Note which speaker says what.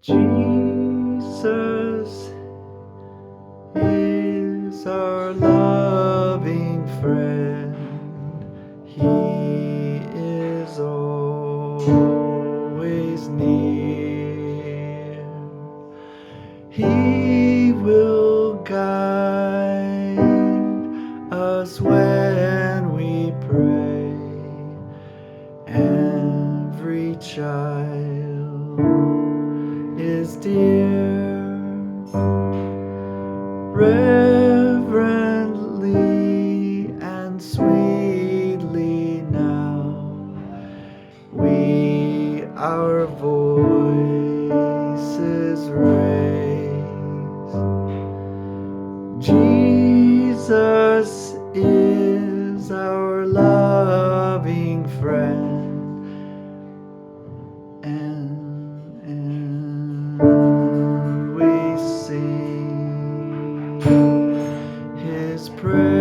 Speaker 1: Jesus is our loving friend. He is always near. He will guide us when we pray. Every child is dear. Reverently and sweetly now we our voices raise. Jesus is our loving friend, and we sing His praise.